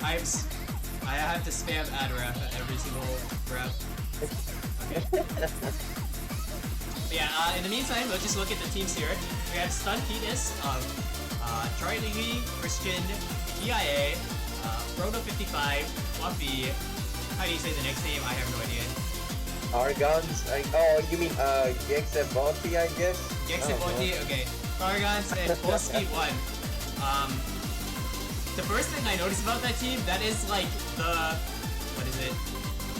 I have to spam ad ref at every single rep. Okay. Yeah, in the meantime, let's just look at the teams here. We have Stuņseedcus of Charlie, Christian, TIA, Frodo55, Fluffy. How do you say the next name? I have no idea. Argons? Oh, you mean Gexaboti, I guess? Gexaboti, okay. Argons and Speed1. The first thing I noticed about that team, that is like the... What is it?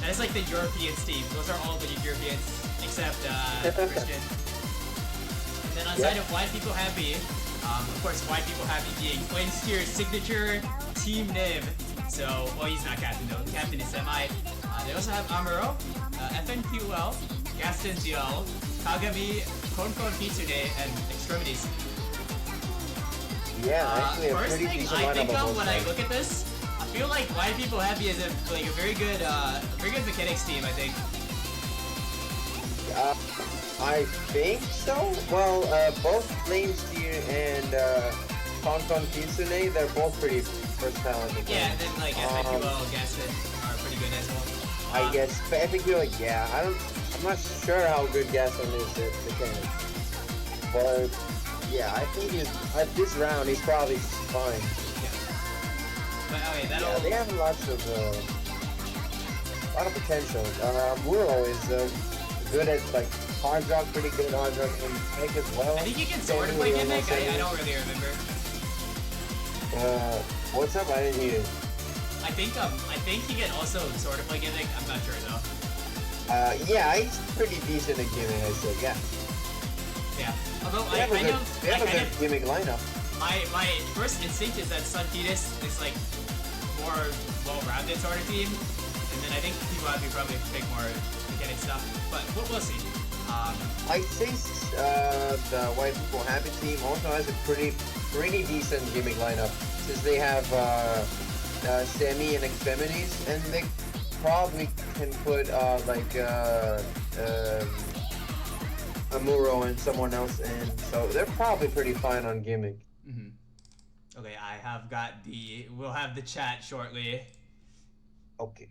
That is like the Europeans team. Those are all the Europeans, except Christian. And then on side of Wide People Happy, of course, Wide People Happy being Flames Tier's signature team name. So, well, he's not captain though. The captain is Semi. They also have Amuro, FNQL, Gaston GL, Kagami, Konkon Kitsune, and Extremities. Yeah, actually a first pretty thing decent I think lineup of when I look at this, I feel like Wide People Happy is a very good mechanics team. I think. I think so. Well, both Flames Tier and Konkon Kitsune, they're both pretty versatile in the game. Yeah, and then like FNQL, Gaston are pretty good as well. I guess FNQL, yeah. I'm not sure how good Gaston is at mechanics, but yeah, I think at this round he's probably fine. Yeah. But okay, yeah, they have lots of potential. Muro is good at like hard rock, pretty good at hard rock, and Mech as well. I think he can sort of play gimmick. I don't really remember. What's up? I didn't hear it. I think he can also sort of play gimmick. I'm not sure though. Yeah, he's pretty decent at gimmick. I said, yeah. Yeah. Although they have a good gimmick lineup. My first instinct is that Stuņseedcus is like more well-rounded sort of team, and then I think people have to probably pick more mechanic stuff. But we'll see. I think the White People Happy team also has a pretty decent gimmick lineup, since they have Semi and Extremities, and they probably can put Amuro and someone else in, so they're probably pretty fine on gimmick. Okay, I have got we'll have the chat shortly. Okay.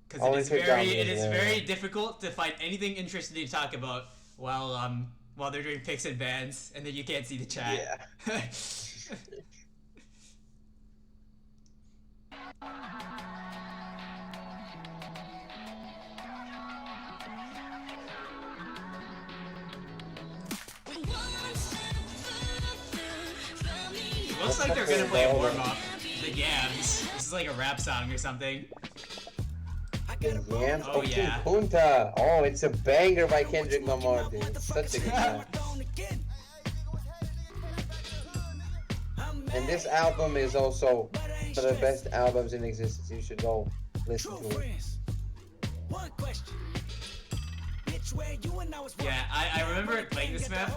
Because it is very difficult to find anything interesting to talk about while they're doing picks and bans, and then you can't see the chat. Yeah. Looks like they're gonna play a warm-up. The Yams. This is like a rap song or something. Yams? Oh yeah. Punta. Oh, it's a banger by Kendrick Lamar, dude. It's such a good song. And this album is also one of the best albums in existence. You should go listen to it. Yeah, I remember playing this map,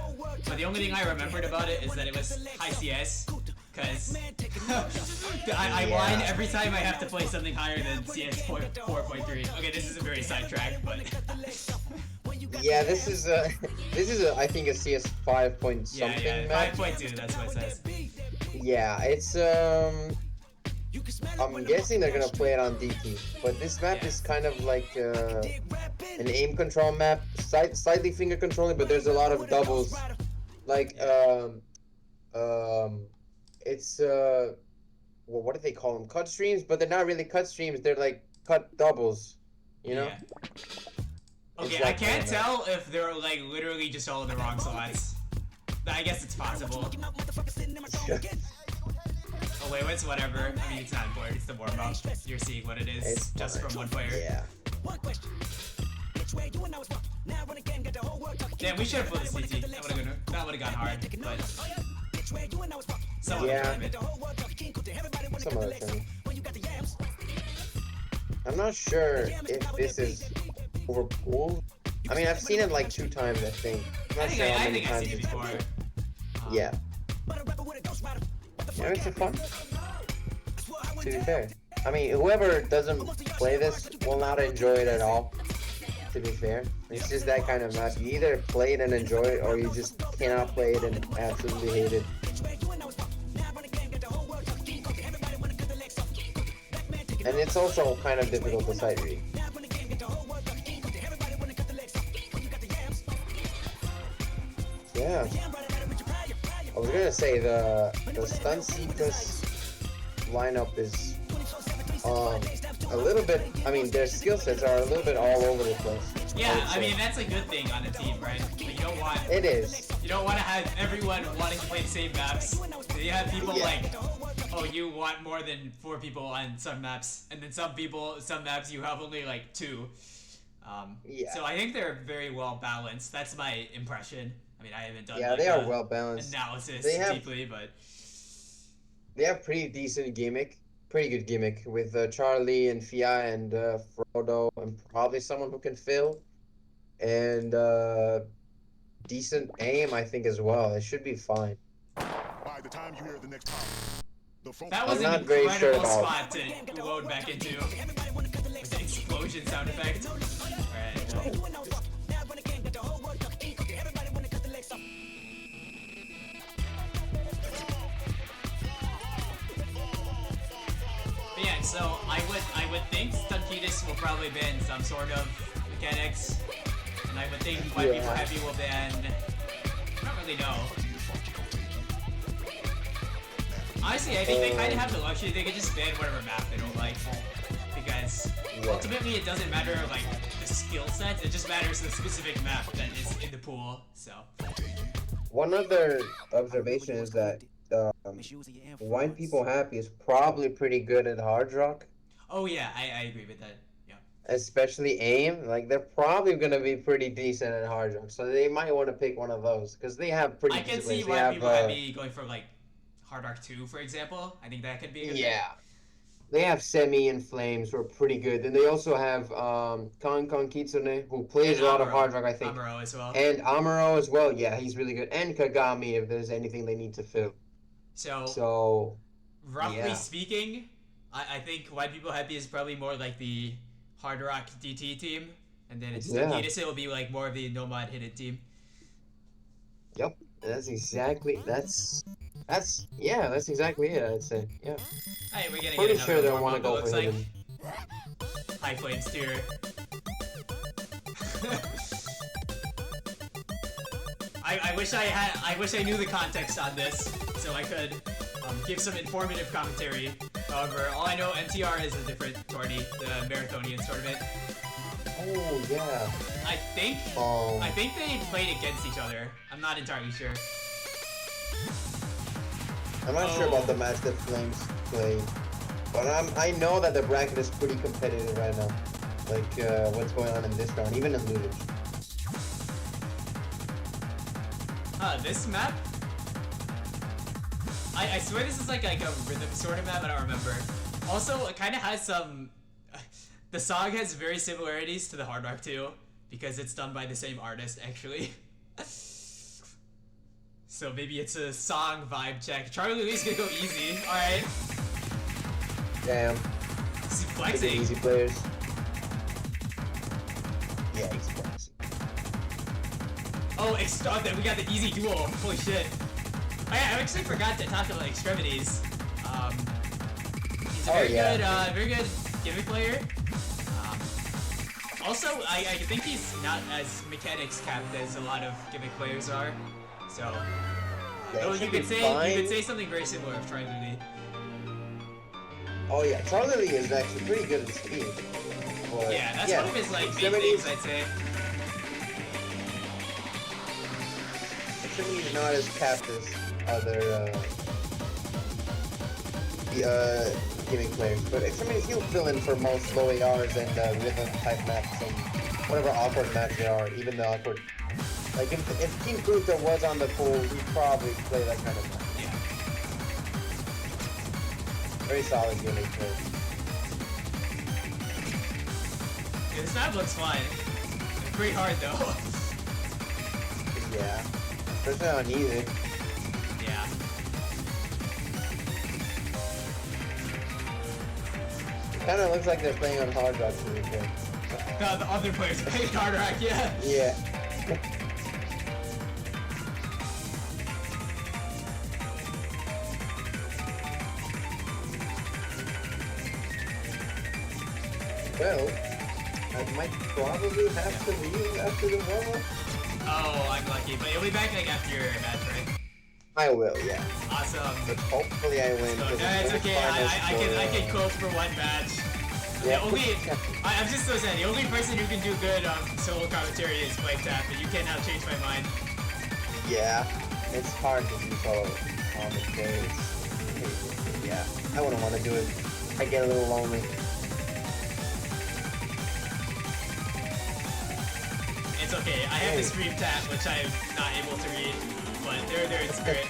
but the only thing I remembered about it is that it was high CS, because I whine every time I have to play something higher than CS 4.3. Okay, this is a very sidetrack, but... Yeah, this is I think a CS 5 point something map. 5.2, that's what it says. Yeah, it's I'm guessing they're gonna play it on DT, but this map is kind of like an aim control map, slightly finger controlling, but there's a lot of doubles. Like it's well, what do they call them? Cut streams, but they're not really cut streams. They're like cut doubles, you know? Yeah. Okay, I can't tell if they're like literally just all in the wrong slots. I guess it's possible. Oh wait, it's whatever. I mean, it's not important. It's the warm-up. You're seeing what it is, it's just from one player. Yeah. Damn, we should have put the CT. That would have gone hard, but some yeah. Some other time. I'm not sure if this is overpulled. I mean, I've seen it like 2 times, I think. I'm not sure how many times I've seen it before. Yeah. Yeah, it's fun. To be fair. I mean, whoever doesn't play this will not enjoy it at all. To be fair. It's just that kind of map. You either play it and enjoy it, or you just cannot play it and absolutely hate it. And it's also kind of difficult to sight read. Yeah. I was gonna say the Stuņseedcus lineup is a little bit. I mean, their skill sets are a little bit all over the place. Yeah, I mean that's a good thing on a team, right? But you don't want. It is. You don't want to have everyone wanting to play the same maps. So you have people Yeah. like, oh, you want more than 4 people on some maps, and then some maps you have only like 2. Yeah. So I think they're very well balanced. That's my impression. I mean, I haven't done Yeah, like, they are well balanced. analysis They have- deeply, but They have pretty decent gimmick, pretty good gimmick with Charlie and Fia and Frodo and probably someone who can fill, and decent aim I think as well. It should be fine. By the time you hear the next time, the phone that was I'm an not very sure incredible about- spot to load back into. With the explosion sound effect. Alright. But yeah, so I would think Stuņseedcus will probably ban some sort of mechanics, and I would think widepeepohappy will ban. I don't really know. Honestly, I think they kind of have the luxury. They could just ban whatever map they don't like, because ultimately it doesn't matter like the skill set. It just matters the specific map that is in the pool. So. One other observation is that widepeepohappy is probably pretty good at hard rock, Oh yeah, I agree with that. Yeah. especially aim. Like they're probably gonna be pretty decent at hard rock, so they might want to pick one of those because they have pretty. I can decent see ways. why They have, people might be going for like Hard Arc 2, for example. I think that could be a good thing. Yeah. They have Semi and Flames who are pretty good. Then they also have Kon Kitsune, who plays And a lot of Amuro. hard rock, I think. Amuro as well. And Amuro as well. Yeah, he's really good. And Kagami if there's anything they need to fill. So roughly yeah. speaking, I think widepeepohappy is probably more like the Hard Rock DT team, and then it's Stuņseedcus will be like more of the Nomad hidden team. Yep. That's exactly exactly it, I'd say. Yeah. Hey, we're gonna Pretty get sure another they'll want to warm-up, go it for looks hidden. High Flames tier. I wish I knew the context on this so I could give some informative commentary. However, all I know MTR is a different tourney, the Marathonian tournament. Oh yeah. I think they played against each other. I'm not entirely sure. I'm not sure about the match that Flames played, but I know that the bracket is pretty competitive right now. Like what's going on in this round, even in Lutage. This map? I swear this is like a rhythm sort of map, I don't remember. Also, it kind of has some... The song has very similarities to the Hard Rock 2, because it's done by the same artist, actually. So maybe it's a song vibe check. Charlie Lee's gonna go easy, alright. Damn. He's Pretty flexing. easy players. Yeah, he's flexing. Oh, stop that, we got the easy duel. Holy shit. Oh yeah, I actually forgot to talk about extremities. He's a very good gimmick player. Also, I think he's not as mechanics capped as a lot of gimmick players are. So, Yeah, though it you should be could say fine. something very similar of Charlie Lee. Oh yeah, Charlie Lee is actually pretty good at speed. But, Yeah, that's one of his like main extremities- things, I'd say. Extremities not as capped as other gimmick players, but extremities he'll fill in for most low ARs and rhythm type maps and whatever awkward maps there are, even the awkward. Like if Team Kuta was on the pool, he'd probably play that kind of map. Yeah. Very solid gimmick player. Yeah, this map looks fun. It's pretty hard though. Yeah. Especially on easy. Yeah. Kind of looks like they're playing on hard rock to be fair. The other players play Hard Rock, yeah. Yeah. Well, I might probably have to leave after the warm-up. Oh, I'm lucky, but you'll be back like after your match, right? I will, yeah. Awesome. But hopefully I win. So, because it's okay. I can for, cope for one match. Yeah. I'm just so sad. The only person who can do good solo commentary is Blake Tap, but you cannot change my mind. Yeah, it's hard to do solo commentary. Yeah, I wouldn't want to do it. I get a little lonely. It's okay. I have the stream tap, which I'm not able to read, but they're there in spirit.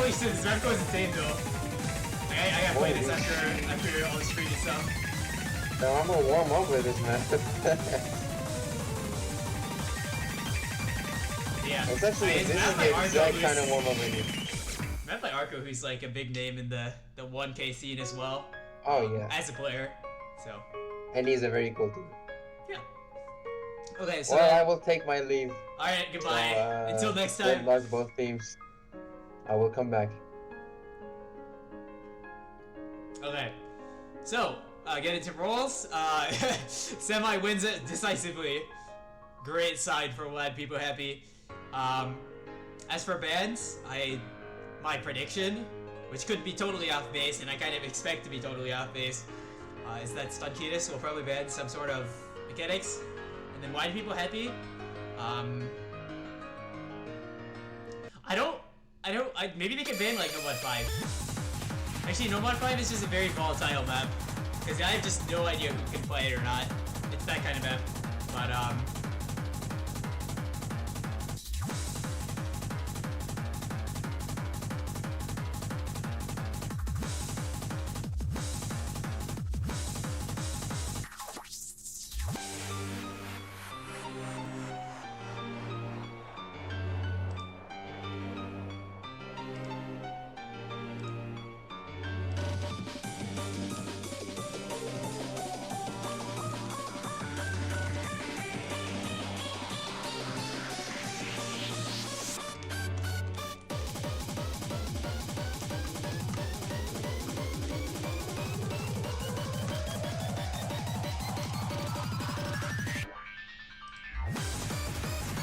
Wait, so this map goes insane though. I gotta play this after all the stream and stuff. No, I'm gonna warm up with this map. Yeah. It's actually It's this is Matt the exact kind of warm up we need. Matt by Arco, who's like a big name in the 1K scene as well. Oh yeah. As a player, so. And he's a very cool dude. Yeah. Okay, so. Well, I will take my leave. All right, goodbye. So, Until next good time. luck both teams. I will come back. Okay. So, get into roles. Semi wins it decisively. Great side for widepeepohappy. As for bans, my prediction, which could be totally off base, and I kind of expect to be totally off base, is that Stuņseedcus will probably ban some sort of mechanics, and then widepeepohappy. Maybe they could ban like No Mod 5. Actually, No Mod 5 is just a very volatile map, because I have just no idea who can play it or not. It's that kind of map, but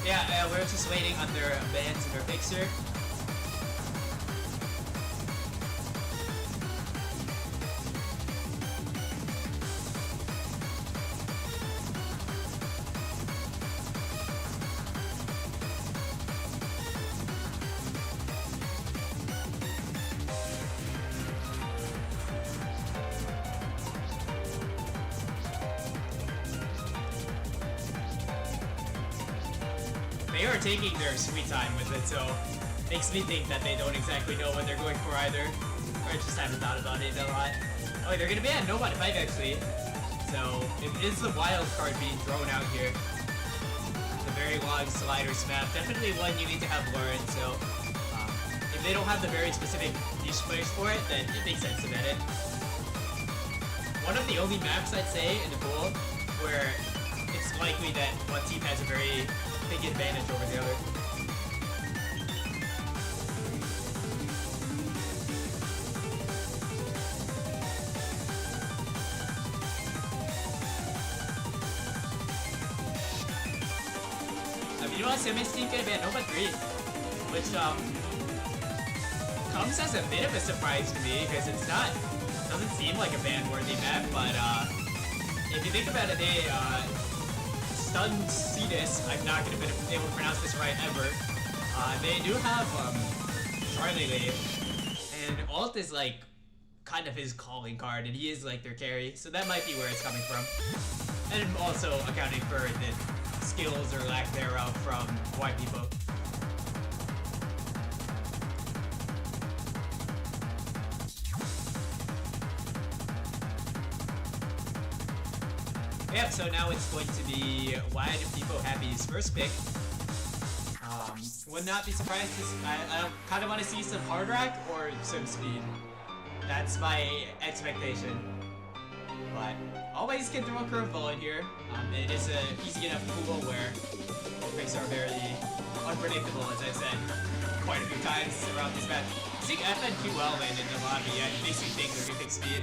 yeah, we're just waiting on their bans and their fixture. They are taking their sweet time with it, so makes me think that they don't exactly know what they're going for either. Or just haven't thought about it a lot. Oh, they're gonna ban No Mod 5 actually. So it is the wild card being thrown out here. The very long sliders map. Definitely one you need to have learned, so if they don't have the very specific niche players for it, then it makes sense to ban it. One of the only maps I'd say in the pool where it's likely that one team has a very big advantage over the other. You know what, Simmons team could have been No Mod 3, which comes as a bit of a surprise to me because it's not, doesn't seem like a ban-worthy map, but if you think about it, they Stuņseedcus, I'm not gonna be able to pronounce this right ever. They do have Charlie Wave, and ult is like kind of his calling card, and he is like their carry, so that might be where it's coming from. And also accounting for the skills or lack thereof from widepeepo. Yep, so now it's going to be widepeepohappy's first pick. Would not be surprised to I kind of want to see some hard rack or some speed. That's my expectation. But always can throw a curveball in here. It is a easy enough pool where the picks are very unpredictable, as I said. quite a few times around this map. Seeing FN2 well in the lobby, yeah, it makes me think they're gonna pick speed.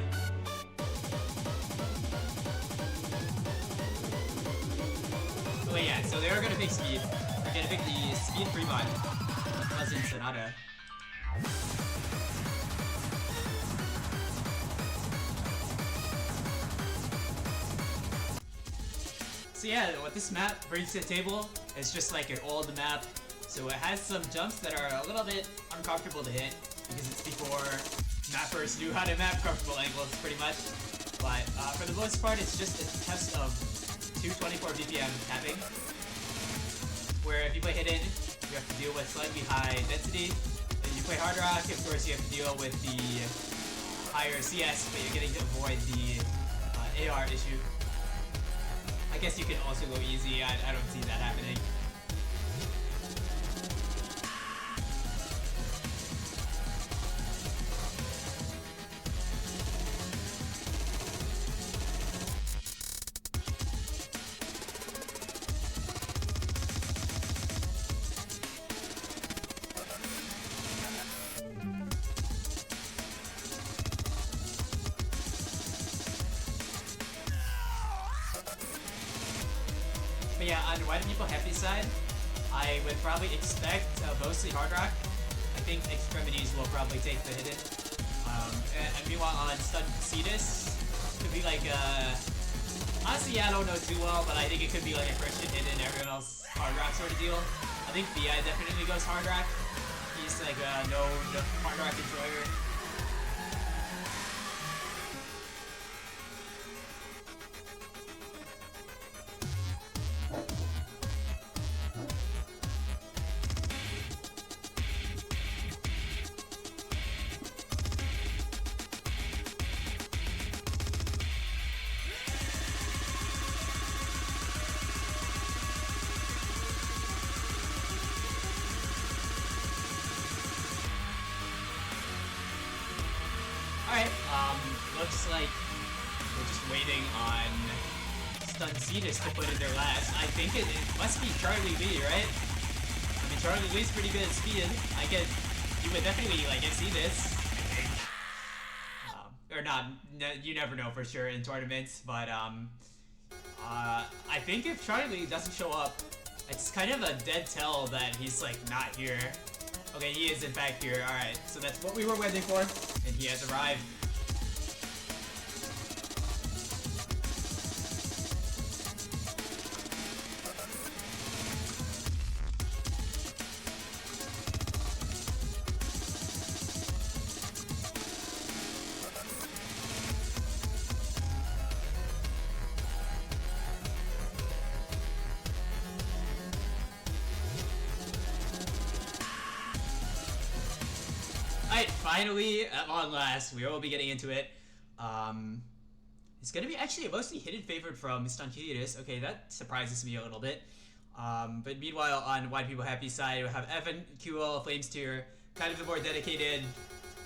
Oh yeah, so they are gonna pick speed. They're gonna pick the speed Fremont. Wasn't Sonata. So yeah, what this map brings to the table is just like an old map. So it has some jumps that are a little bit uncomfortable to hit because it's before mappers knew how to map comfortable angles pretty much. But for the most part, it's just a test of 224 BPM tapping, where if you play hidden, you have to deal with slightly high density. If you play hard rock, of course you have to deal with the higher CS, but you're getting to avoid the AR issue. I guess you can also go easy. I don't see that happening. But yeah, on the widepeepohappy side, I would probably expect mostly hard rock. I think extremities will probably take the hidden. And meanwhile on Stuņseedcus, could be like honestly, yeah, I don't know too well, but I think it could be like a Christian hidden, everyone else hard rock sort of deal. I think BI definitely goes hard rock. He's like a known hard rock enjoyer. Alright, looks like we're just waiting on Stuņseedcus to put in their last. I think it must be Charlie Lee, right? I mean, Charlie Lee's pretty good at speed. You would definitely, like, see this, I think. Or not, you never know for sure in tournaments, but, I think if Charlie Lee doesn't show up, it's kind of a dead tell that he's, like, not here. Okay, he is in fact here. Alright, so that's what we were waiting for, and he has arrived. Alright, finally, at long last, we will be getting into it. It's gonna be actually a mostly hidden favorite from Stuņseedcus. Okay, that surprises me a little bit. But meanwhile, on widepeepohappy's side, we have Evan, QL, Flames tier, kind of the more dedicated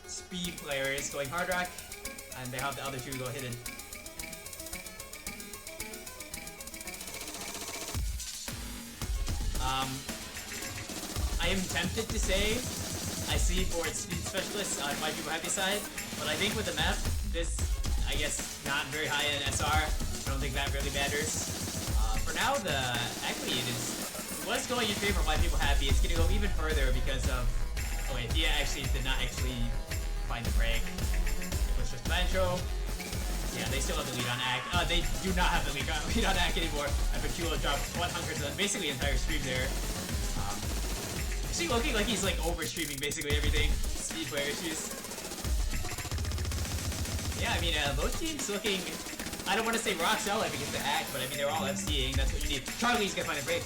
speed players going hard rock, and they have the other two go hidden. I am tempted to say I see for its speed specialists on widepeepohappy side, but I think with the map, this, I guess, not very high in SR. I don't think that really matters. For now, actually it was going in favor of widepeepohappy. It's gonna go even further because of, oh wait, Dia actually did not actually find the break. It was just Vantro. Yeah, they still have the lead on Act. They do not have the lead on Act anymore. Apertulo dropped 100 on basically the entire stream there. Actually looking like he's like over-streaming basically everything. Speed player issues. Yeah, I mean, both teams looking, I don't want to say rock solid because the Act, but I mean, they're all FCing, that's what you need. Charlie's gonna find a break.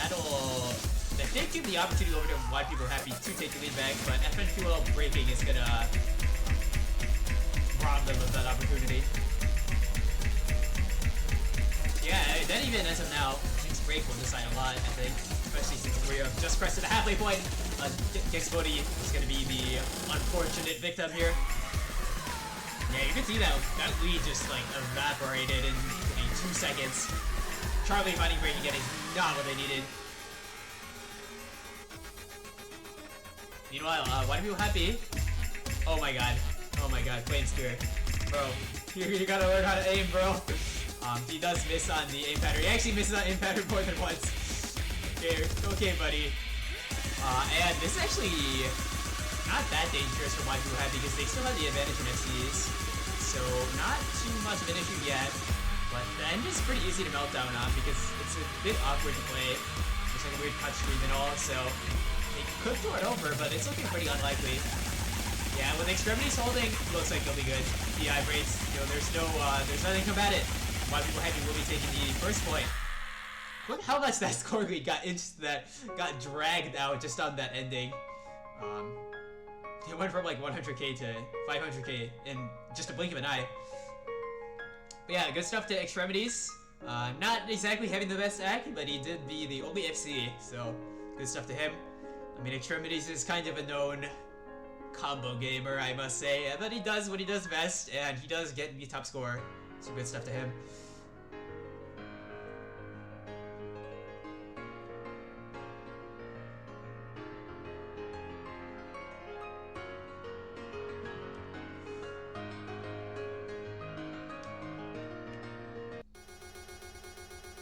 That did give the opportunity over to widepeepohappy to take the lead back, but FN2L breaking is gonna rob them of that opportunity. Yeah, then even as of now, King's break will decide a lot, I think. Especially since we have just pressed the halfway point. Kexbody is going to be the unfortunate victim here. Yeah, you can see that lead just like evaporated in 2 seconds. Charlie finding break again is not what they needed. Meanwhile, widepeepohappy. Oh my god. Oh my god, Flame Spear. Bro, you gotta learn how to aim, bro. He does miss on the aim pattern. He actually misses on aim pattern more than once. Okay, buddy. And this is actually not that dangerous for widepeepohappy because they still have the advantage in FCs. So not too much of an issue yet. But the end is pretty easy to melt down on because it's a bit awkward to play. There's like a weird touch screen and all, so they could throw it over, but it's looking pretty unlikely. Yeah, with extremities holding, looks like they'll be good. DI rates, there's nothing to combat it. widepeepohappy will be taking the first point. Look how much that score lead got dragged out just on that ending. It went from like 100k to 500k in just a blink of an eye. But yeah, good stuff to extremities. Not exactly having the best act, but he did be the only FC, so good stuff to him. I mean, extremities is kind of a known combo gamer, I must say, but he does what he does best, and he does get the top score. So good stuff to him.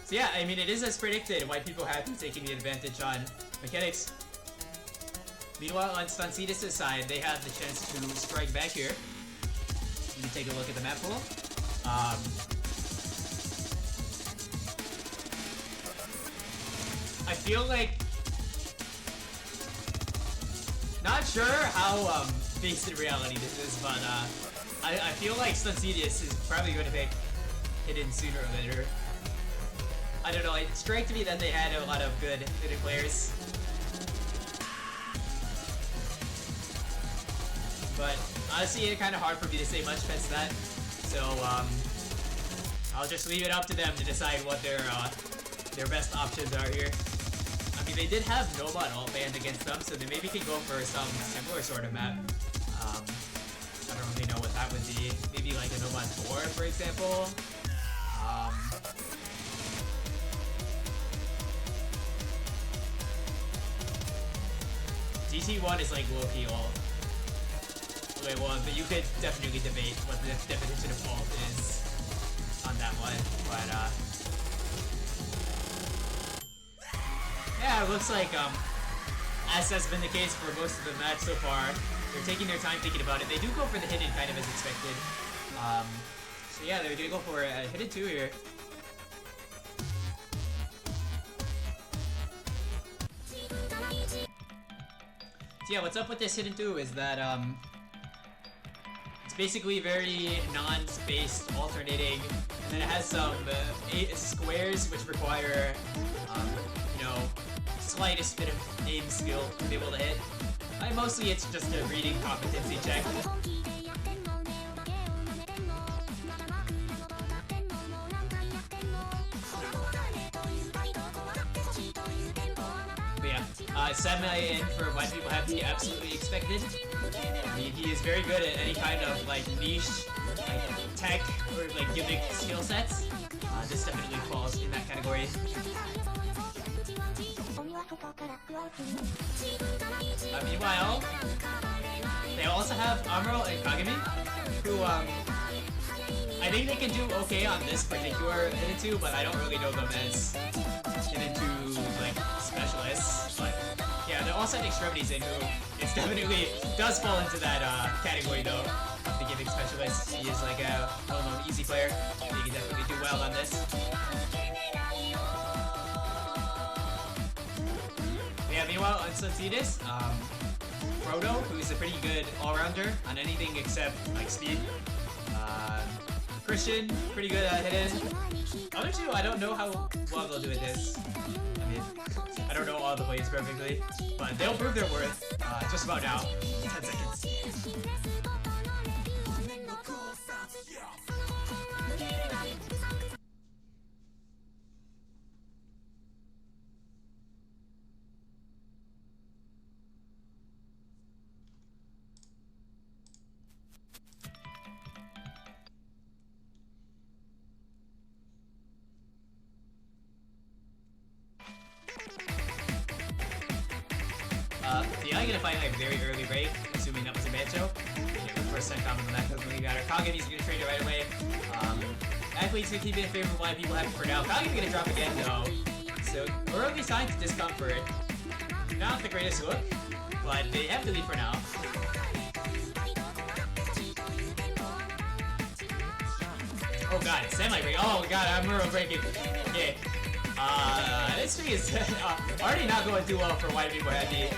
So yeah, I mean, it is as predicted. widepeepohappy taking the advantage on mechanics. Meanwhile, on Stuņseedcus' side, they have the chance to strike back here. You can take a look at the map pool. I feel like... Not sure how based in reality this is, but I feel like Stuņseedcus is probably going to pick Hidden sooner or later. I don't know, it struck to me that they had a lot of good Hidden players. But honestly, it's kind of hard for me to say much past that. So I'll just leave it up to them to decide what their best options are here. I mean, they did have Nomad all banned against them, so they maybe can go for some similar sort of map. I don't really know what that would be. Maybe like a Nomad 4, for example. DT1 is like low-key ult. Wait, well, but you could definitely debate what the definition of ult is on that one, but yeah, it looks like as has been the case for most of the match so far, they're taking their time thinking about it. They do go for the hidden kind of as expected. So yeah, they're gonna go for a hidden 2 here. So yeah, what's up with this hidden 2 is that it's basically very non-spaced, alternating, and then it has some 8 squares which require, slightest bit of aim skill to be able to hit. Mostly it's just a reading competency check. But yeah, semi-in for widepeepohappy, absolutely expected. I mean, he is very good at any kind of like niche, like tech or like gimmick skill sets. This definitely falls in that category. Meanwhile, they also have Amuro and Kagami, who I think they can do okay on this particular hidden 2, but I don't really know them as hidden 2 like specialists. But yeah, they also have extremities in who it's definitely does fall into that category though. The gimmick specialist, he is like a well-known easy player. He can definitely do well on this. Yeah, meanwhile on Stuņseedcus, Frodo, who is a pretty good all-rounder on anything except like speed. Christian, pretty good at hidden. Other two, I don't know how well they'll do at this. I mean, I don't know all the plays perfectly, but they'll prove their worth just about now. 10 seconds. Yeah, I'm gonna fight find like a very early break, assuming that was a Bancho. First set combo from that doesn't really matter. Kagebi's gonna trade it right away. Athlete's gonna keep it in favor of why people have it for now. Kagebi's gonna drop again though. So early signs of discomfort. Not the greatest look, but they have to leave for now. Oh god, semi-break. Oh god, I'm Muro breaking. Okay. This tree is already not going too well for why people happy.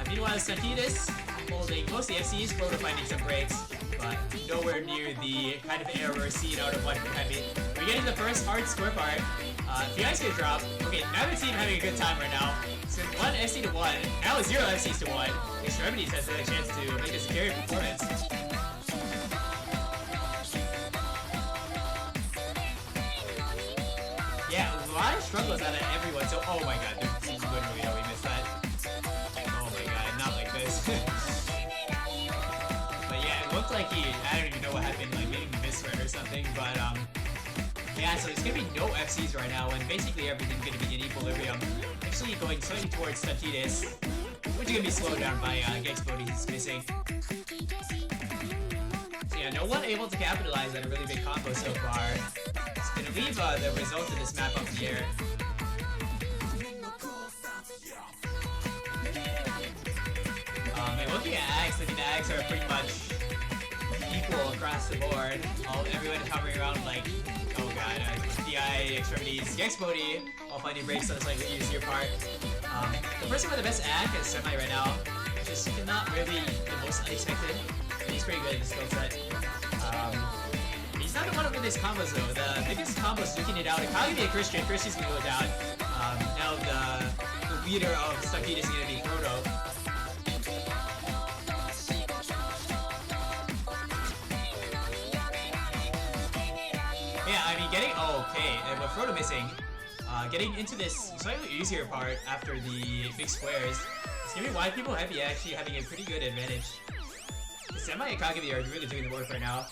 Meanwhile, Stuņseedcus holding most of the FCs, Proto finding some breaks, but nowhere near the kind of error seen out of why people happy. We're getting the first hard score part. Fiai's gonna drop. Okay, neither team having a good time right now. So 1 FC to 1, now 0 FCs to 1. Extremities has a chance to make a scary performance. Yeah, a lot of struggles out of everyone. So, oh my god, literally no, we missed that. Oh my god, not like this. But yeah, it looked like I don't even know what happened, like maybe he misread or something, but yeah, so there's gonna be no FCs right now, and basically everything's gonna be in equilibrium. Actually going slightly towards Stuņseedcus, which is gonna be slowed down by Gexplode, he's missing. So yeah, no one able to capitalize on a really big combo so far. It's gonna leave the result of this map up in the air. And looking at Axe, I mean the Axe are pretty much equal across the board. Everyone hovering around like, oh god, DI, Extremities, Gexplode, all finding breaks on a slightly easier part. The person with the best Axe is Semi right now, just not really the most unexpected. He's pretty good at the skill set. He's not the one with his combos though. The biggest combo is duking it out. Kagebi and Christian. Christian's gonna go down. Now the leader of Stuņseedcus is gonna be Proto. Yeah, I mean getting okay, and with Proto missing, getting into this slightly easier part after the big squares, it's gonna be why people happy actually having a pretty good advantage. Semi and Kagebi are really doing the work right now.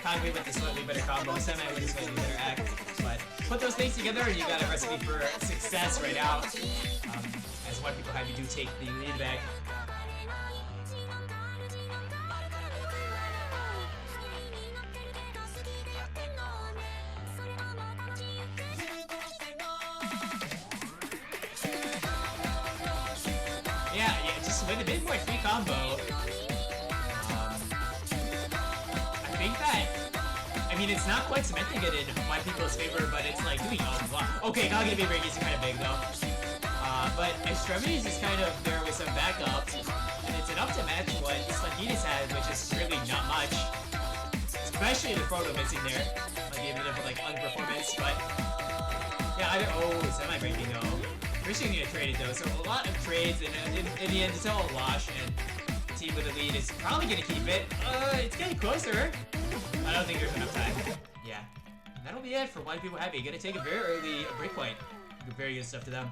Kagebi with the slightly better combo, Semi with a slightly better act. But put those things together and you got a recipe for success right now. As why people happy do take the lead back. Yeah, just with a bit more free combo. I think that, I mean, it's not quite cementing it in white people's favor, but it's like doing a lot. Okay, Kagebi break is kind of big though. But Extremities is kind of there with some backup, and it's enough to match what Stuņseedcus has, which is really not much. Especially the Proto missing there. Might be a bit of like unperformance, but yeah, Semi breaking though. Christian gonna trade it though, so a lot of trades, and in the end, it's all a wash, and the team with the lead is probably gonna keep it. It's getting closer. I don't think there's enough time. Yeah, and that'll be it for White People Happy. Gonna take a very early break point. Very good stuff to them.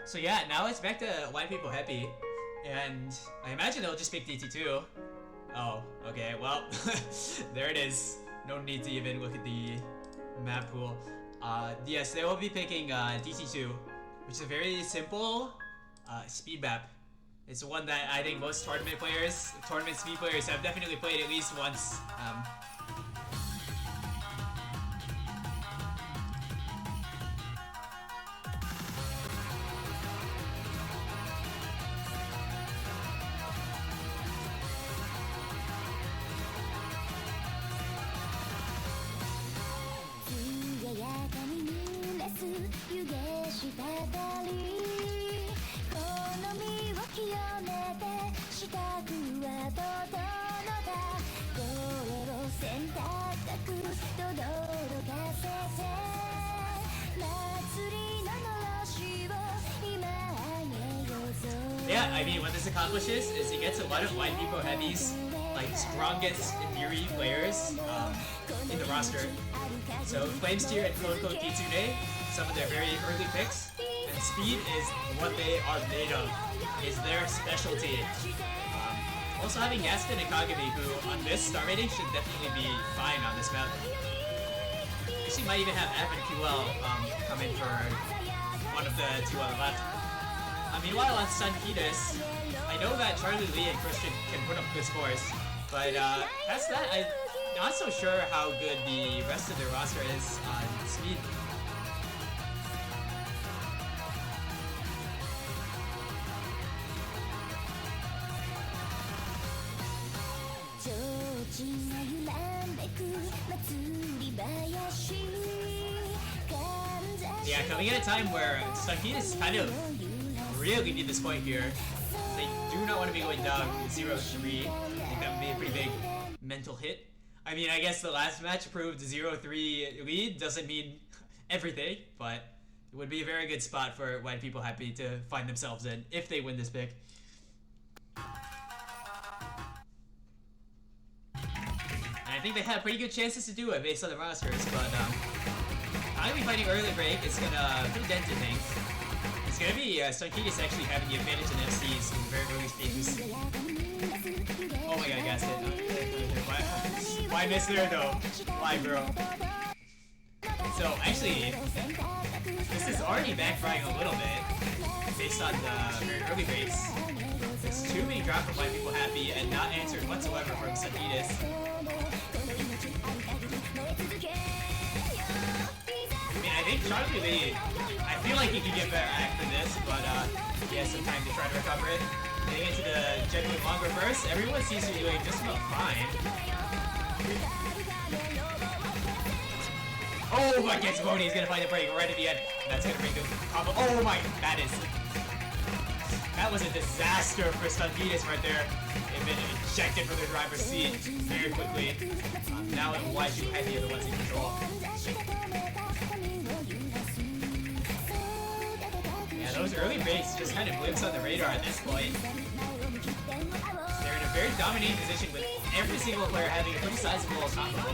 So yeah, now it's back to White People Happy. And I imagine they'll just pick DT2. Oh, okay, well, there it is. No need to even look at the map pool. Yes, they will be picking DT2, which is a very simple speed map. It's one that I think most tournament speed players have definitely played at least once. Yeah, I mean, what this accomplishes is it gets a lot of White People Heavies, like strongest in theory players in the roster. So Flamesteer and Code Kitsune, some of their very early picks, and speed is what they are made of, is their specialty. Also having Gaston and Kagami, who on this star rating should definitely be fine on this map. Actually might even have F and QL come in for one of the two on the left. Meanwhile on Stuņseedcus, I know that Charlie Lee and Christian can put up good scores, but past that, I'm not so sure how good the rest of their roster is on speed. Yeah, coming at a time where Stuņseedcus kind of really need this point here. They do not want to be going down 0-3. I think that would be a pretty big mental hit. I mean, I guess the last match proved 0-3 lead doesn't mean everything, but it would be a very good spot for Wide People Happy to find themselves in if they win this pick. And I think they have pretty good chances to do it based on the rosters, but I'll be fighting early break. It's gonna pretty dent in things. It's gonna be Stuņseedcus actually having the advantage in FCs in the very early stages. Oh my god, guys, why miss there though? Why, bro? So actually, this is already backfiring a little bit based on the very early breaks. There's too many drops from Wide People Happy and not answered whatsoever from Stuņseedcus. I think Charlie Lee, I feel like he can get better after this, but he has some time to try to recover it. Getting into the genuine long reverse, everyone seems to be doing just about fine. Oh, but gets Boney, he's gonna find the break right at the end. That's gonna bring the combo. Oh my, that was a disaster for Stuņseedcus right there. They've been ejected from their driver's seat very quickly. Now Wide People Happy are the ones in control. Yeah, those early breaks just kind of glimpse on the radar at this point. They're in a very dominating position with every single player having a pretty sizable combo.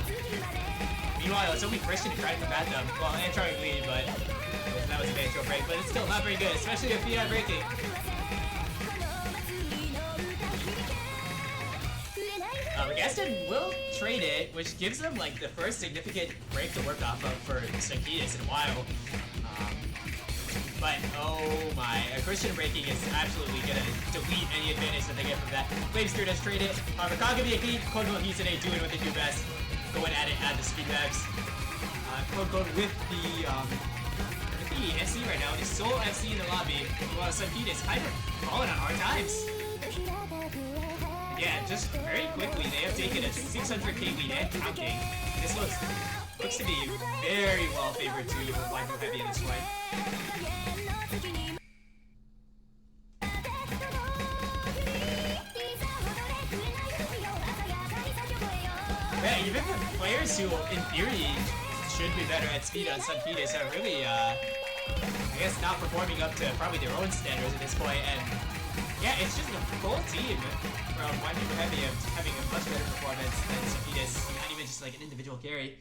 Meanwhile, it's only Christian to try to combat them. Well, and Charlie Lee, but that was a bad break. But it's still not very good, especially if PI breaking. Gaston will trade it, which gives them like the first significant break to work off of for Stuņseedcus in a while. But oh my, Christian breaking is absolutely gonna delete any advantage that they get from that. Flamesphere does trade it. Kagami and Code Hisune doing what they do best. Going at it at the speed max. Code with the FC right now. It's sole FC in the lobby. While Stuņseedcus kind of falling on hard times. Yeah, just very quickly they have taken a 600k lead and counting. This looks to be very well favored to Wide People Happy at this point. Yeah, even the players who, in theory, should be better at speed on Stuņseedcus are really, I guess, not performing up to probably their own standards at this point. And yeah, it's just the full team from Wide People Happy having a much better performance than Stuņseedcus, not even just like an individual carry.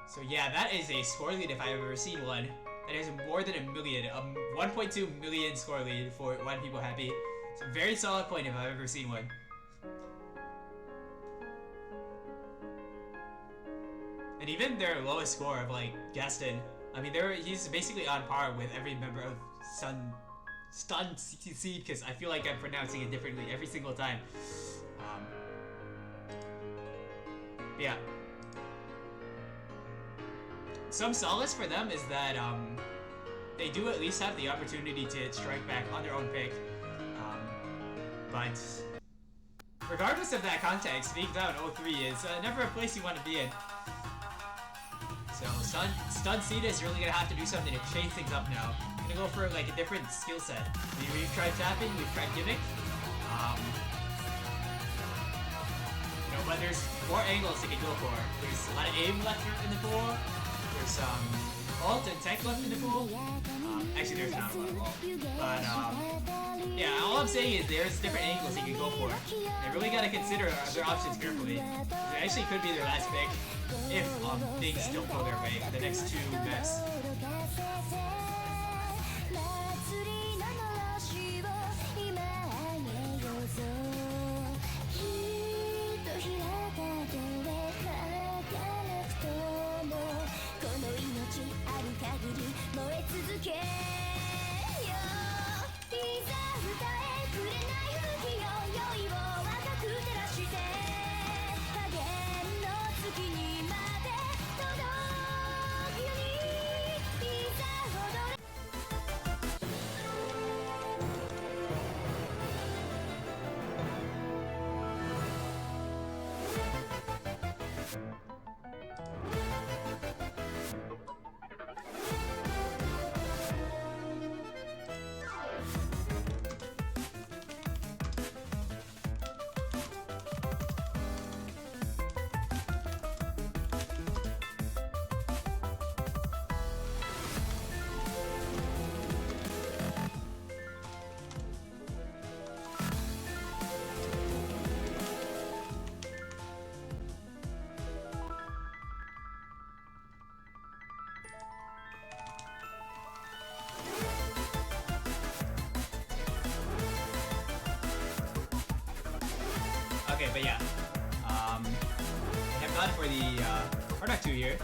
So yeah, that is a score lead if I've ever seen one. That is more than a million, a 1.2 million score lead for Wide People Happy. It's a very solid point if I've ever seen one. And even their lowest score of like Gaston, I mean, he's basically on par with every member of Stuņseedcus. I feel like I'm pronouncing it differently every single time. Yeah. Some solace for them is that they do at least have the opportunity to strike back on their own pick. But regardless of that context, being down 0-3 is never a place you want to be in. So Stuņseedcus is really gonna have to do something to change things up now. Gonna go for like a different skill set. We've tried tapping, we've tried gimmick. You know, but there's more angles they can go for. There's a lot of aim left in the pool. There's ult and tech left in the pool. Actually, there's not a lot of ult. But yeah, all I'm saying is there's different angles you can go for. They really gotta consider their options carefully. It actually could be their last pick if things don't go their way for the next two maps. Okay, but yeah. I have gone for the Hard Rock 2 here.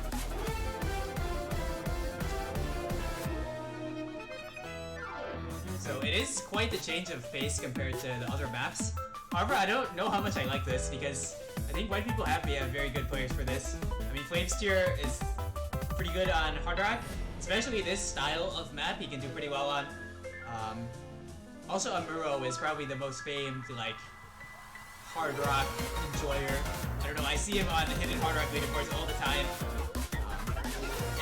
So it is quite the change of pace compared to the other maps. However, I don't know how much I like this because I think White People Happy have very good players for this. I mean, Flamesteer is pretty good on Hard Rock, especially this style of map he can do pretty well on. Also, Amuro is probably the most famed, like, Hard Rock enjoyer. I don't know, I see him on the hidden Hard Rock leaderboards all the time.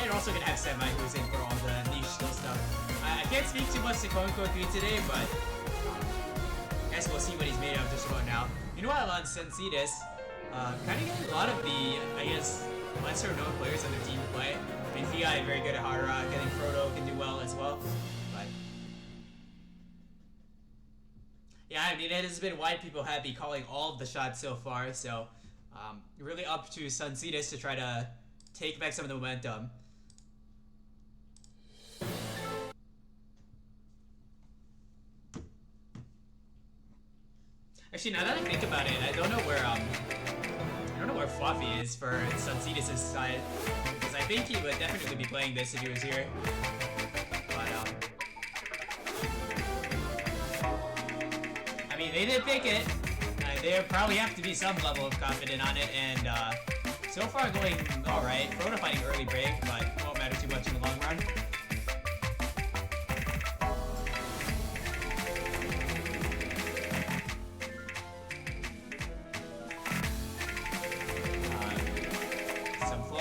And we're also gonna have Semi, who's in for all the niche skill stuff. I can't speak too much to Konko 3 today, but I guess we'll see what he's made of just about now. Meanwhile, on Stuņseedcus, kind of getting a lot of the, I guess, lesser known players on their team to play. I mean, Fiat very good at Hard Rock, I think Frodo can do well as well. But yeah, I mean, it has been White People Happy calling all of the shots so far, so really up to Stuņseedcus to try to take back some of the momentum. Actually, now that I think about it, I don't know where Fluffy is for Stuņseedcus' side, because I think he would definitely be playing this if he was here. But I mean, they did pick it. They probably have to be some level of confident on it, and so far going all right. Frodo fighting early break, but won't matter too much in the long run.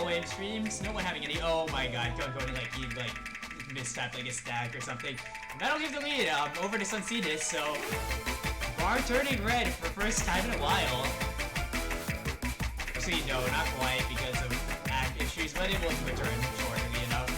Wave streams, no one having any. Oh my god, Konko he mistyped like a stack or something. And that'll give the lead over to Stuņseedcus, so bar turning red for first time in a while. Actually, no, not quite because of lag issues, but it will return shortly enough.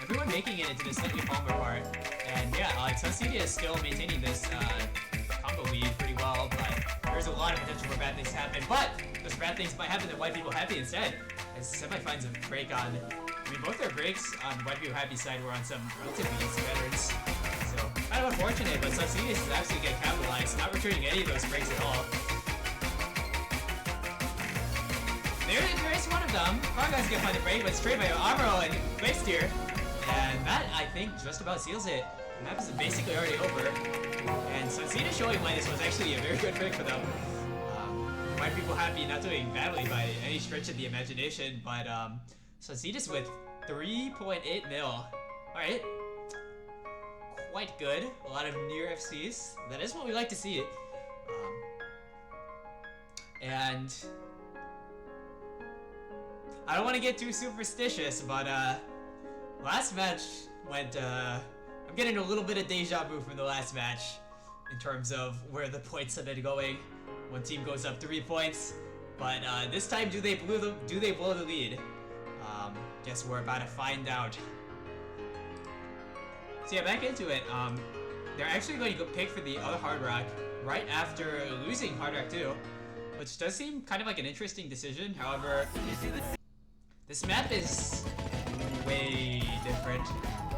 Everyone making it into the slightly calmer part. And yeah, Stuņseedcus is still maintaining this combo lead pretty well, but there's a lot of potential for bad things to happen. But those bad things might happen to White People Happy instead, as Semi finds a break on. I mean, both their breaks on White People Happy side were on some relatively easy veterans. So, kind of unfortunate, but Stuņseedcus is actually getting capitalized, not returning any of those breaks at all. There is one of them. Farguy's gonna find a break, but it's traded by Amuro and Flamesteer. And that, I think, just about seals it. The map is basically already over. And Stuņseedcus showing why this was actually a very good pick for them. White People Happy not doing badly by any stretch of the imagination, but Stuņseedcus with 3.8 mil. Alright. Quite good. A lot of near FCs. That is what we like to see. And I don't want to get too superstitious, but last match went, I'm getting a little bit of deja vu from the last match in terms of where the points have been going. One team goes up 3 points, but this time do they blow the lead? Guess we're about to find out. So yeah, back into it. They're actually going to go pick for the other Hard Rock. right after losing Hard Rock 2, which does seem kind of like an interesting decision. However, this map is way different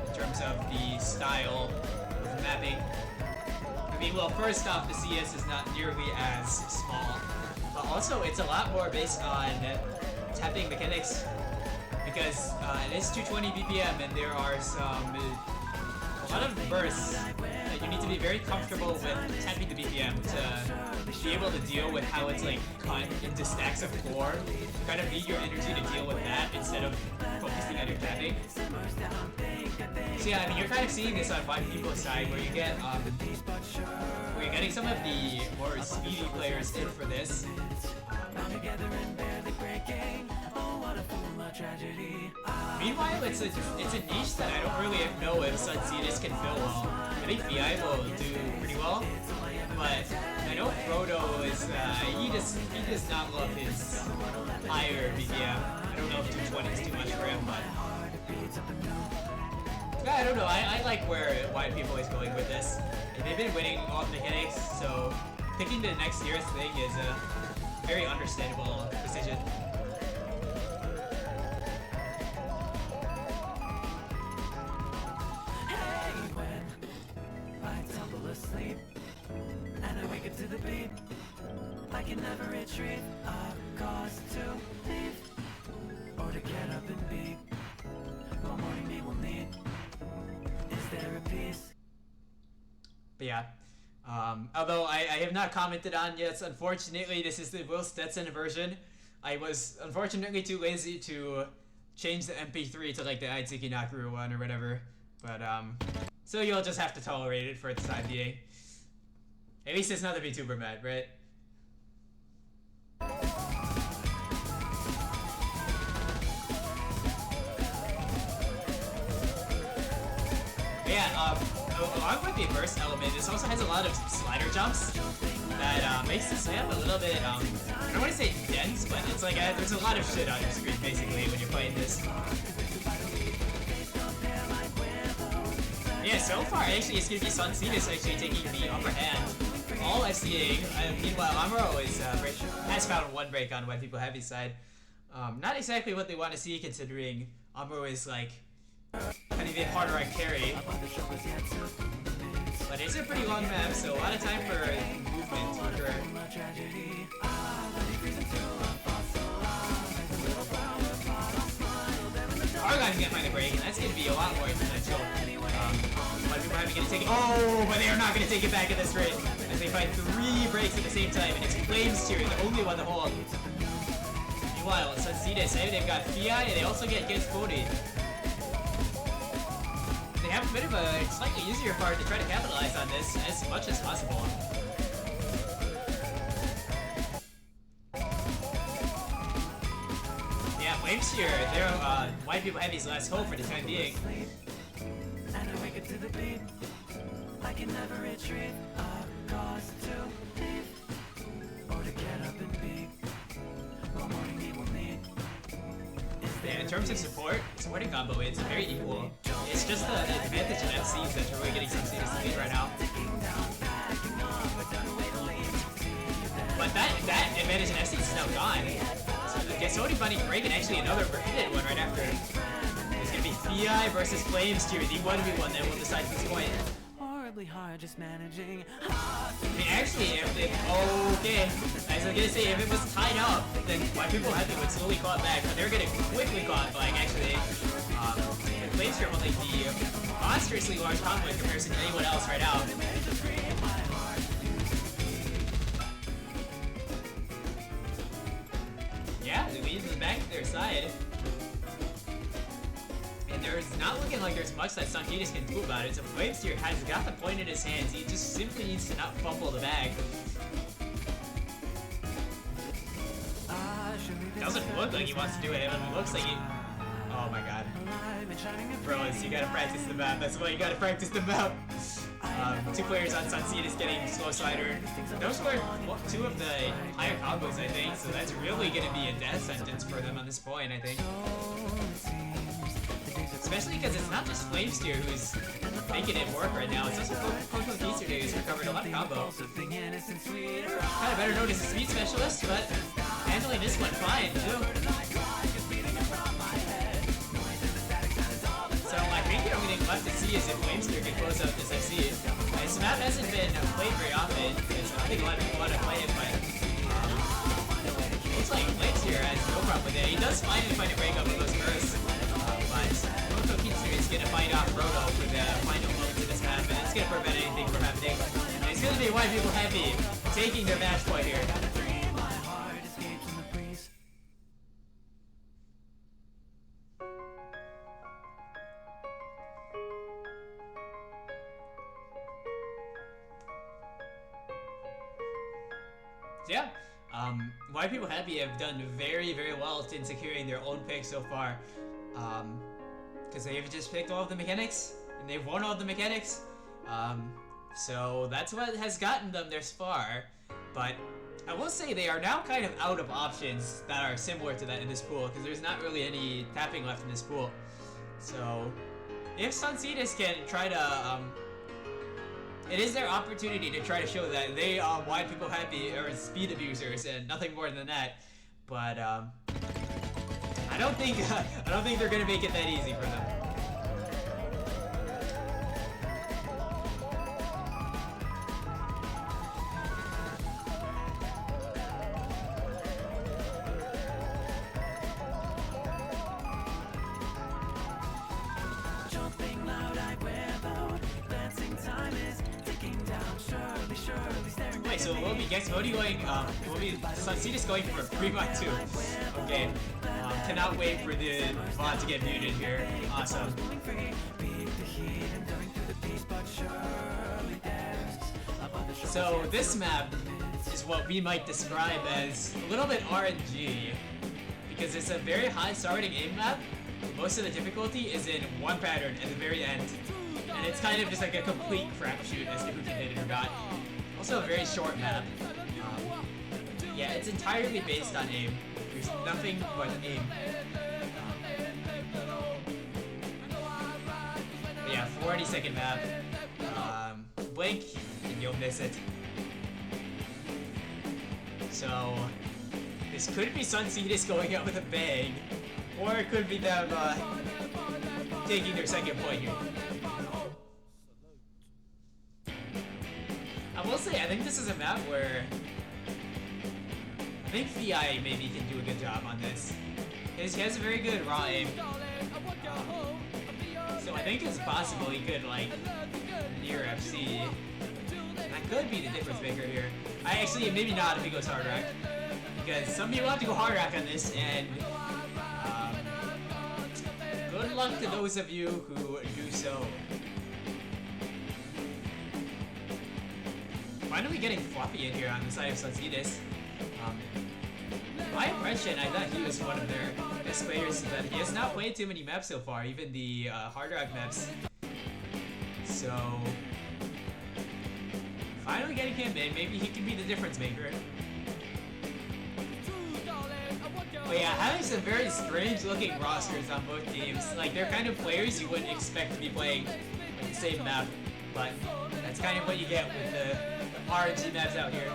in terms of the style of mapping. I mean, well, first off, the CS is not nearly as small, but also it's a lot more based on tapping mechanics, because it is 220 BPM and there are a lot of bursts that you need to be very comfortable with tapping the BPM to be able to deal with how it's like cut into stacks of 4. You kind of need your energy to deal with that instead of focusing on your tapping. So yeah, I mean, you're kind of seeing this on Five People's side, where you get where you're getting some of the more speedy players in for this. Meanwhile, it's a niche that I don't really know if Stuņseedcus can fill well. I think VI will do pretty well, but I know Frodo is he does not love his higher BPM. I don't know if 220 is too much for him, but yeah, I don't know. I like where Wide People is going with this. They've been winning all the mechanics, so picking the next year's thing is a very understandable decision. Asleep, and I wake up to the beat. I can never retreat. A cause to leave, or to get up and be. One morning we will need. Is there a piece? But yeah, although I have not commented on yet, unfortunately this is the Will Stetson version. I was unfortunately too lazy to change the MP3 to like the Aitsuki Nakuru one or whatever, but so you'll just have to tolerate it for the time being. At least it's not the VTuber mad, right? Yeah, along with the burst element, this also has a lot of slider jumps that makes this map a little bit, I don't want to say dense, but it's like there's a lot of shit on your screen basically when you're playing this. Yeah, so far actually it's going to be Stuņseedcus actually taking the upper hand. All FCing. Meanwhile, Amuro has found one break on Wide People Heavy side. Not exactly what they want to see, considering Amuro is like kind of a harder at carry. But it's a pretty long map, so a lot of time for movement to occur. Argon's gonna find a break, and that's gonna be a lot more influential. Wide People Heavy gonna take it. Oh, but they are not gonna take it back at this rate, as they find 3 breaks at the same time, and it's Flames here, the only one to hold. Meanwhile, Stuņseedcus, they've got Fiat, and they also get against Cody. They have a bit of a slightly easier part to try to capitalize on this as much as possible. Yeah, Flames here, they're Wide People Heavy's last hope for the time being. I can never retreat. A cause to leave, or to get up and be. One morning we will need. Yeah, in terms of supporting combo, it's very equal. It's just the advantage of MCs that's really getting some serious lead right now. But that advantage in MCs is now gone. So Sony finding break and actually another hit one right after. It's gonna be Fi versus Flames here, the 1v1 that will decide this point. Hard just managing. I mean, actually, okay, as I was gonna say, if it was tied up, then Wide People Heavy would slowly claw it back, but they're gonna quickly claw it back, actually. The Flames here will like the monstrously large combo in comparison to anyone else right now. Yeah, the lead is back to their side. And there's not looking like there's much that Stuņseedcus can do about it, so Flames here has got the point in his hands. He just simply needs to not fumble the bag. Doesn't look like he wants to do it, it looks like he... Oh my god. Bros, you gotta practice the map, that's why you gotta practice the map. 2 players on Stuņseedcus getting slow slider. Those were 2 of the higher combos, I think, so that's really gonna be a death sentence for them on this point, I think. Especially because it's not just Flamesteer who's making it work right now, it's also Coco Geezer who's recovered a lot of combo. Kind of better known as a speed specialist, but handling this one fine too. So I think the only thing left to see is if Flamesteer can close out this FC. This map hasn't been played very often, because I think a lot of people want to play it, but looks like Flamesteer has no problem with it. He does finally find a breakup with those bursts, but Coco Geezer is going to fight off Roto for the final moment of this map, and it's going to prevent anything from happening. And it's going to be White People Happy taking their match point here. Yeah, White People Happy have done very, very well in securing their own picks so far. Because they've just picked all of the mechanics, and they've won all of the mechanics. So that's what has gotten them this far. But I will say they are now kind of out of options that are similar to that in this pool, because there's not really any tapping left in this pool. So if Stuņseedcus can try to it is their opportunity to try to show that they are White People Happy or speed abusers and nothing more than that. But I don't think they're gonna make it that easy for them. Wait, so will be Gexmodi going, will be Stuņseedcus going for a 3x2. Okay, cannot wait for the bot to get muted here. Awesome. So this map is what we might describe as a little bit RNG, because it's a very high starting aim map. Most of the difficulty is in one pattern at the very end, and it's kind of just like a complete crapshoot as to who can hit it or not. Also a very short map. Yeah, it's entirely based on aim. There's nothing but aim. But yeah, 40-second map. Blink and you'll miss it. So this could be Stuņseedcus going out with a bang, or it could be them taking their second point here. I will say, I think this is a map where I think VI maybe can do a good job on this. Because he has a very good raw aim. So I think it's possible he could, like, near FC. That could be the difference maker here. Maybe not if he goes hard rack. Because some people have to go hard rack on this, and good luck to those of you who do so. Finally getting Fluffy in here on the side of Stuņseedcus. My impression, I thought he was one of their best players, but he has not played too many maps so far, even the hard rock maps. So finally getting him in, maybe he can be the difference maker. But yeah, having some very strange looking rosters on both teams. Like, they're kind of players you wouldn't expect to be playing like, the same map, but that's kind of what you get with the RNG maps out here.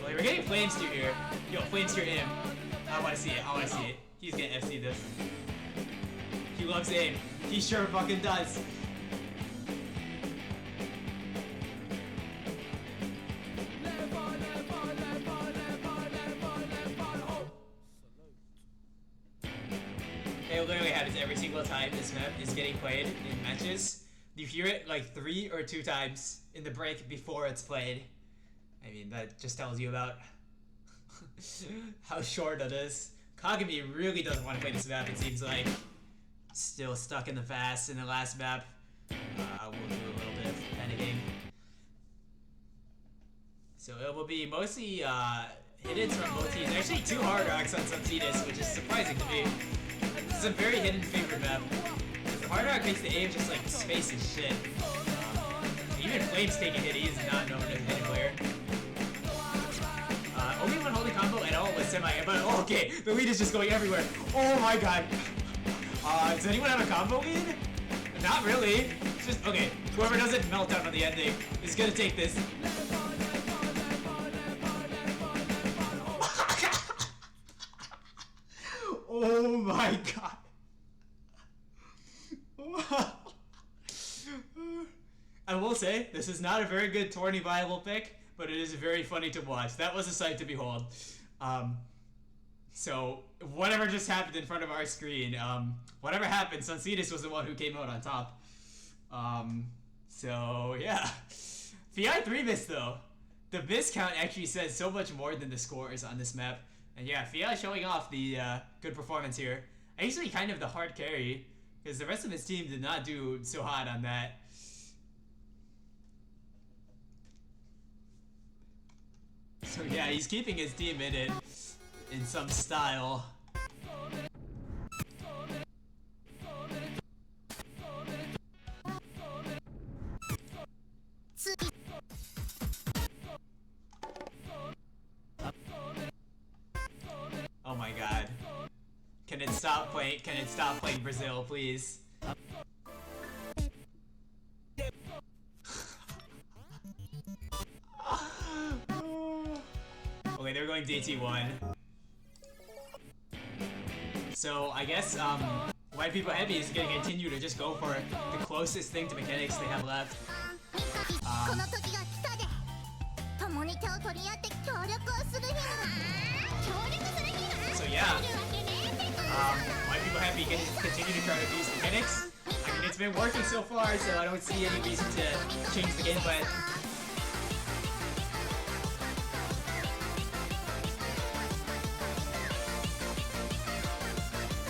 Well, we're getting Flamesteer here. Yo, Flamesteer him. I want to see it. I want to see it. He's gonna FC this. He loves aim. He sure fucking does. It literally happens every single time this map is getting played in matches. You hear it like 3 or 2 times in the break before it's played. I mean, that just tells you about how short it is. Kagami really doesn't want to play this map, it seems like. Still stuck in the fast in the last map. We'll do a little bit of panicking. So it will be mostly hidden from both teams. Actually, 2 hard rocks on Stuņseedcus, which is surprising to me. This is a very hidden favorite map. The hard rock makes the aim just like space as shit. Even Flames take a hit, he is not known as a hidden player. Only one holding combo at all was semi, but oh, okay, the lead is just going everywhere. Oh my god. Does anyone have a combo lead? Not really. It's just, okay, whoever doesn't melt down on the ending is gonna take this. Oh my god. I will say, this is not a very good tourney viable pick, but it is very funny to watch. That was a sight to behold. So, whatever just happened in front of our screen, whatever happened, Stuņseedcus was the one who came out on top. So, yeah. FI 3 miss, though. The miss count actually says so much more than the scores on this map. And yeah, FI showing off the good performance here. Actually, kind of the hard carry, because the rest of his team did not do so hot on that. So yeah, he's keeping his team in it in some style. Oh my god. Can it stop playing Brazil, please? Okay, they're going DT1. So I guess widepeepohappy is gonna continue to just go for the closest thing to mechanics they have left. So yeah, widepeepohappy can continue to try to use mechanics. I mean, it's been working so far, so I don't see any reason to change the game plan.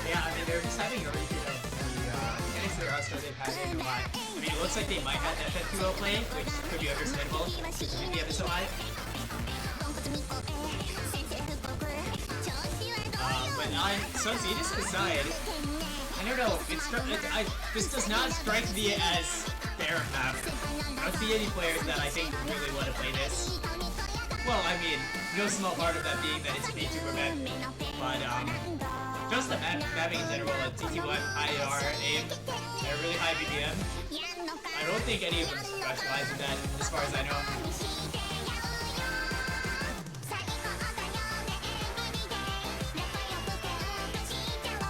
Yeah, I mean, they're just having a repeat of the mechanics that are started having a lot. I mean, it looks like they might have FF2O playing, which could be understandable because the BPM is so high. But on Stuņseedcus' side, I don't know, this does not strike me as their map. I don't see any players that I think really want to play this. Well, I mean, no small part of that being that it's a VTuber map, but just the mapping in general, like TT1, IR, aim, and a really high BPM. I don't think any of them specialize in that, as far as I know.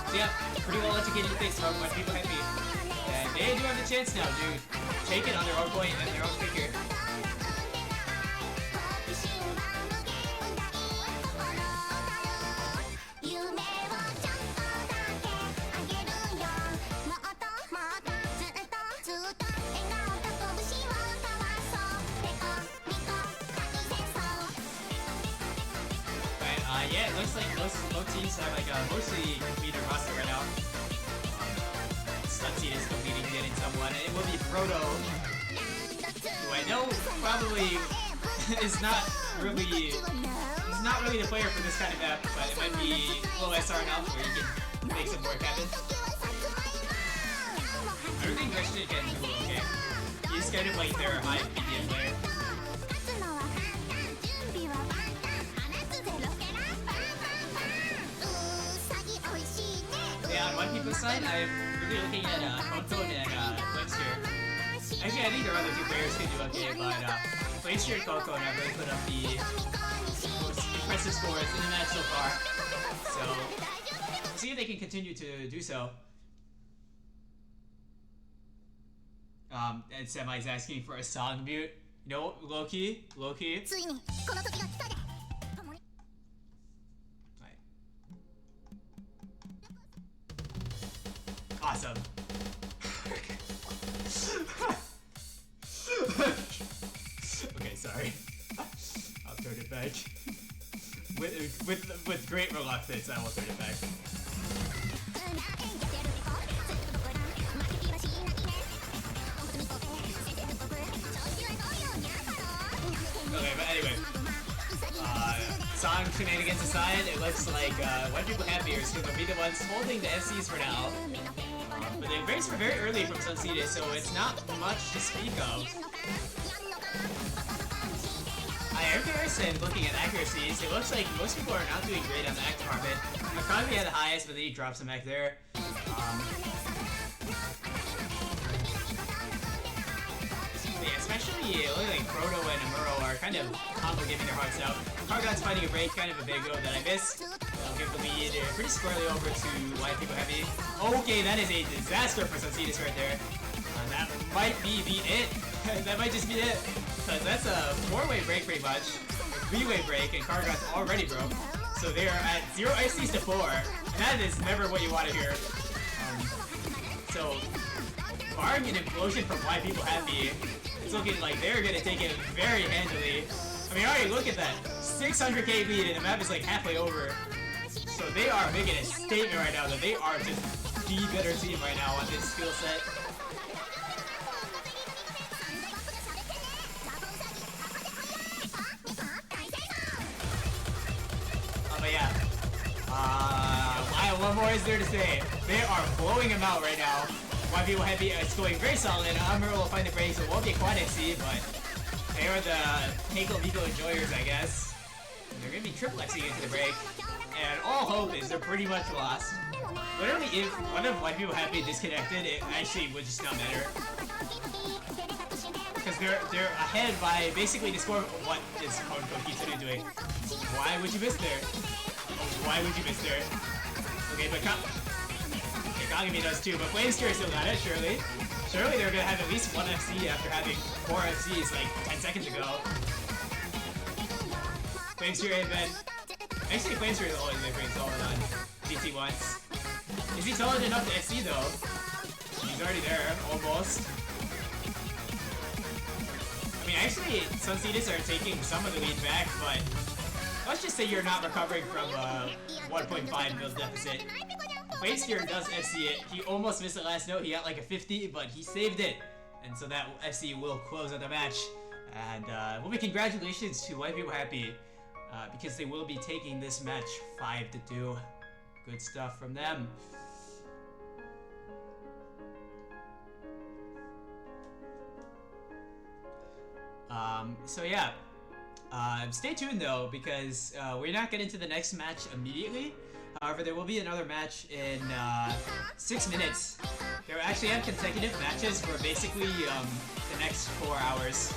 So yeah, pretty well educated picks from widepeepohappy. And they do have the chance now to take it on their own point and their own figure. Yeah, it looks like most teams have like a mostly completed roster right now. Stuņseedcus is completing getting someone, and it will be Proto, who I know probably is not really the player for this kind of map, but it might be low SR enough where you can make some work happen. I don't think Christian can do okay. He's kind of like their high BPM player. Yeah, on widepeepo's side, I'm really looking at Koto and Glacier. Actually, I think their other two players can do okay, but Glacier and Koto have really put up the most impressive scores in the match so far. So, we'll see if they can continue to do so. And Semi's asking for a song mute. You know, low-key. Awesome. Okay, sorry. I'll turn it back. With great reluctance, I will turn it back. Okay, but anyway. Song shenanigans aside, it looks like widepeepohappy is going to be the ones holding the FCs for now. But they raced very early from Stuņseedcus, so it's not much to speak of. Air comparison, looking at accuracies, it looks like most people are not doing great on the act department. Across Kagami had the highest, but then he drops him back there. Yeah, especially looking like Proto and Amuro are kind of combo giving their hearts out. Kargat's fighting a break, kind of a big go that I missed. I'll give the lead pretty squarely over to White People Heavy. Okay, that is a disaster for Stuņseedcus right there. That might be it. That might just be it. Because that's a 4-way break pretty much. A 3-way break, and Kargat's already broke. So they are at 0 ICs to 4. And that is never what you want to hear. So, barring an implosion from White People Happy, it's looking like they're going to take it very handily. I mean, already look at that. 600k lead, and the map is like halfway over. So they are making a statement right now that they are just the better team right now on this skill set. But yeah. What more is there to say? They are blowing him out right now. White People Heavy is going very solid. Amuro will find the breaks. It won't be a quad FC, but they are the Keiko Miko enjoyers, I guess. And they're going to be triple Xing into the break. And all hope is they're pretty much lost. Literally, if one of White People Happy disconnected, it actually would just not matter. Because they're ahead by basically the score. What is Hardcore keeps doing? Why would you miss there? Why would you miss there? Okay, but Kagami does too, but Flamester still got it, surely. Surely they're gonna have at least 1 FC after having 4 FCs like 10 seconds ago. Flamester and then... Actually, Flamester is always been pretty solid on GT once. Is he solid enough to FC though? He's already there, almost. I mean, actually, Stuņseedcus are taking some of the lead back, but let's just say you're not recovering from a 1.5 mil deficit. Flamester does FC it. He almost missed the last note. He got like a 50, but he saved it. And so that FC will close out the match. And well, congratulations to White People Happy. Because they will be taking this match 5-2. Good stuff from them. So yeah, stay tuned though, because we're not getting to the next match immediately. However, there will be another match in 6 minutes. They actually have consecutive matches for basically the next 4 hours.